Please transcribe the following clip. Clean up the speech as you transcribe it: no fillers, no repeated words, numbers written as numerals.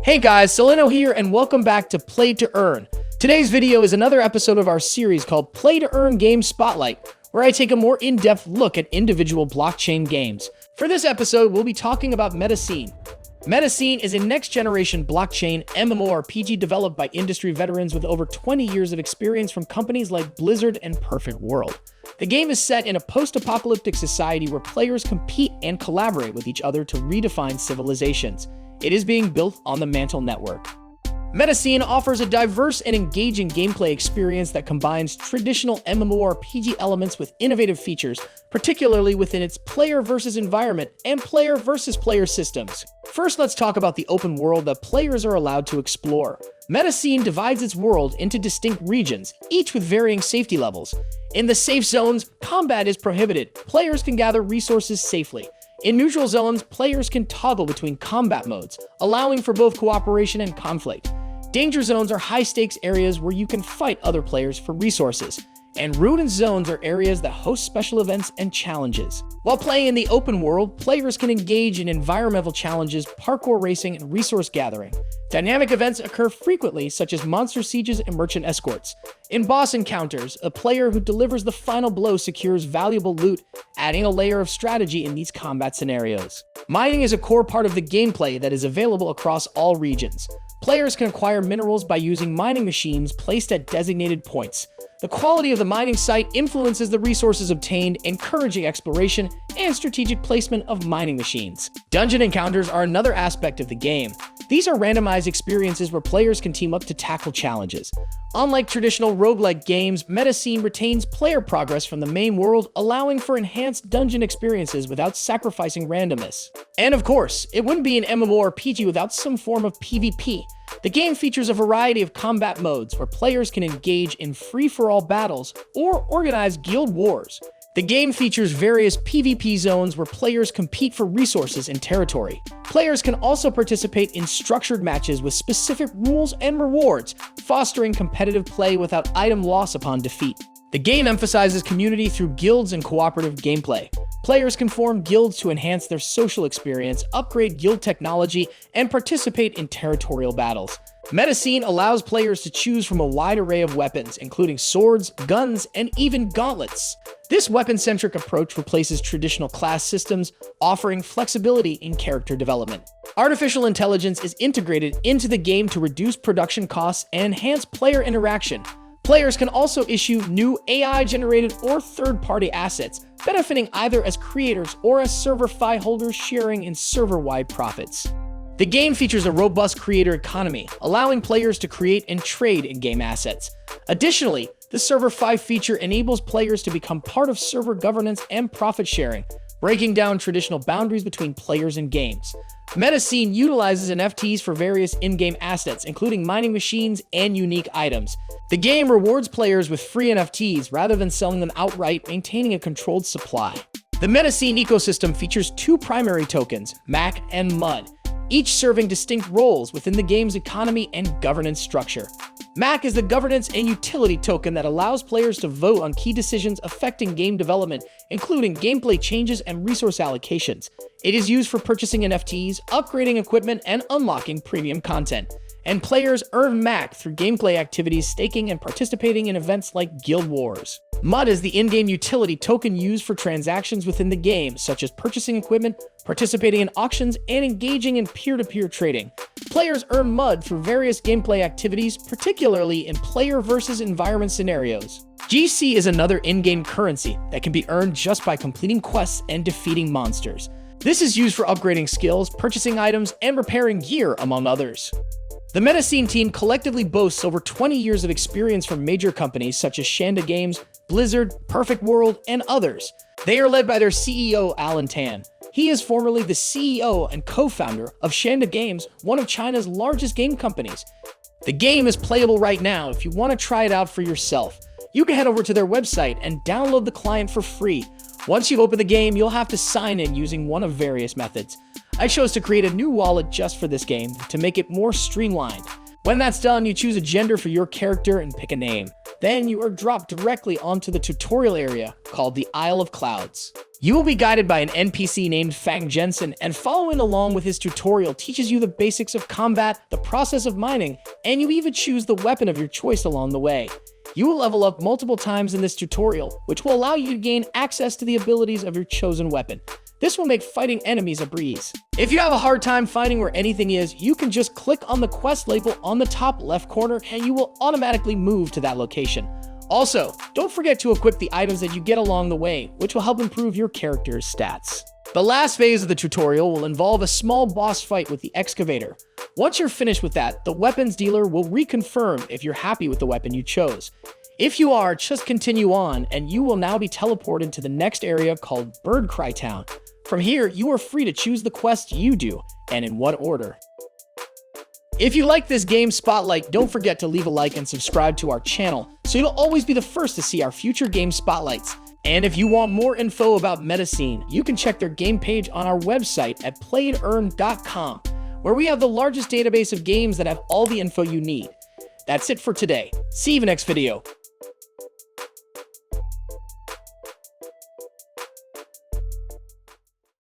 Hey guys, Soleno here and welcome back to Play to Earn. Today's video is another episode of our series called Play to Earn Game Spotlight, where I take a more in-depth look at individual blockchain games. For this episode, we'll be talking about MetaCene. MetaCene is a next-generation blockchain MMORPG developed by industry veterans with over 20 years of experience from companies like Blizzard and Perfect World. The game is set in a post-apocalyptic society where players compete and collaborate with each other to redefine civilizations. It is being built on the Mantle network. MetaCene offers a diverse and engaging gameplay experience that combines traditional MMORPG elements with innovative features, particularly within its player versus environment and player versus player systems. First, let's talk about the open world that players are allowed to explore. MetaCene divides its world into distinct regions, each with varying safety levels. In the safe zones, combat is prohibited. Players can gather resources safely. In neutral zones, players can toggle between combat modes, allowing for both cooperation and conflict. Danger zones are high-stakes areas where you can fight other players for resources. And ruined zones are areas that host special events and challenges. While playing in the open world, players can engage in environmental challenges, parkour racing, and resource gathering. Dynamic events occur frequently, such as monster sieges and merchant escorts. In boss encounters, a player who delivers the final blow secures valuable loot, adding a layer of strategy in these combat scenarios. Mining is a core part of the gameplay that is available across all regions. Players can acquire minerals by using mining machines placed at designated points. The quality of the mining site influences the resources obtained, encouraging exploration and strategic placement of mining machines. Dungeon encounters are another aspect of the game. These are randomized experiences where players can team up to tackle challenges. Unlike traditional roguelike games, MetaCene retains player progress from the main world, allowing for enhanced dungeon experiences without sacrificing randomness. And of course, it wouldn't be an MMORPG without some form of PvP. The game features a variety of combat modes where players can engage in free-for-all battles or organize guild wars. The game features various PvP zones where players compete for resources and territory. Players can also participate in structured matches with specific rules and rewards, fostering competitive play without item loss upon defeat. The game emphasizes community through guilds and cooperative gameplay. Players can form guilds to enhance their social experience, upgrade guild technology, and participate in territorial battles. MetaCene allows players to choose from a wide array of weapons, including swords, guns, and even gauntlets. This weapon-centric approach replaces traditional class systems, offering flexibility in character development. Artificial intelligence is integrated into the game to reduce production costs and enhance player interaction. Players can also issue new AI-generated or third-party assets, benefiting either as creators or as server file holders sharing in server-wide profits. The game features a robust creator economy, allowing players to create and trade in-game assets. Additionally, the server file feature enables players to become part of server governance and profit sharing, breaking down traditional boundaries between players and games. MetaCene utilizes NFTs for various in-game assets, including mining machines and unique items. The game rewards players with free NFTs rather than selling them outright, maintaining a controlled supply. The MetaCene ecosystem features two primary tokens, MAC and MUD, each serving distinct roles within the game's economy and governance structure. MAC is the governance and utility token that allows players to vote on key decisions affecting game development, including gameplay changes and resource allocations. It is used for purchasing NFTs, upgrading equipment, and unlocking premium content. And players earn MAC through gameplay activities, staking, and participating in events like guild wars. MUD is the in-game utility token used for transactions within the game, such as purchasing equipment, participating in auctions, and engaging in peer-to-peer trading. Players earn MUD through various gameplay activities, particularly in player versus environment scenarios. GC is another in-game currency that can be earned just by completing quests and defeating monsters. This is used for upgrading skills, purchasing items, and repairing gear, among others. The MetaCene team collectively boasts over 20 years of experience from major companies such as Shanda Games, Blizzard, Perfect World, and others. They are led by their CEO, Alan Tan. He is formerly the CEO and co-founder of Shanda Games, one of China's largest game companies. The game is playable right now if you want to try it out for yourself. You can head over to their website and download the client for free. Once you've opened the game, you'll have to sign in using one of various methods. I chose to create a new wallet just for this game to make it more streamlined. When that's done, you choose a gender for your character and pick a name. Then you are dropped directly onto the tutorial area called the Isle of Clouds. You will be guided by an NPC named Fang Jensen, and following along with his tutorial teaches you the basics of combat, the process of mining, and you even choose the weapon of your choice along the way. You will level up multiple times in this tutorial, which will allow you to gain access to the abilities of your chosen weapon. This will make fighting enemies a breeze. If you have a hard time finding where anything is, you can just click on the quest label on the top left corner and you will automatically move to that location. Also, don't forget to equip the items that you get along the way, which will help improve your character's stats. The last phase of the tutorial will involve a small boss fight with the excavator. Once you're finished with that, the weapons dealer will reconfirm if you're happy with the weapon you chose. If you are, just continue on and you will now be teleported to the next area called Birdcry Town. From here, you are free to choose the quest you do and in what order. If you like this game spotlight, don't forget to leave a like and subscribe to our channel so you'll always be the first to see our future game spotlights. And if you want more info about MetaCene, you can check their game page on our website at PlayToEarn.com, where we have the largest database of games that have all the info you need. That's it for today. See you in the next video.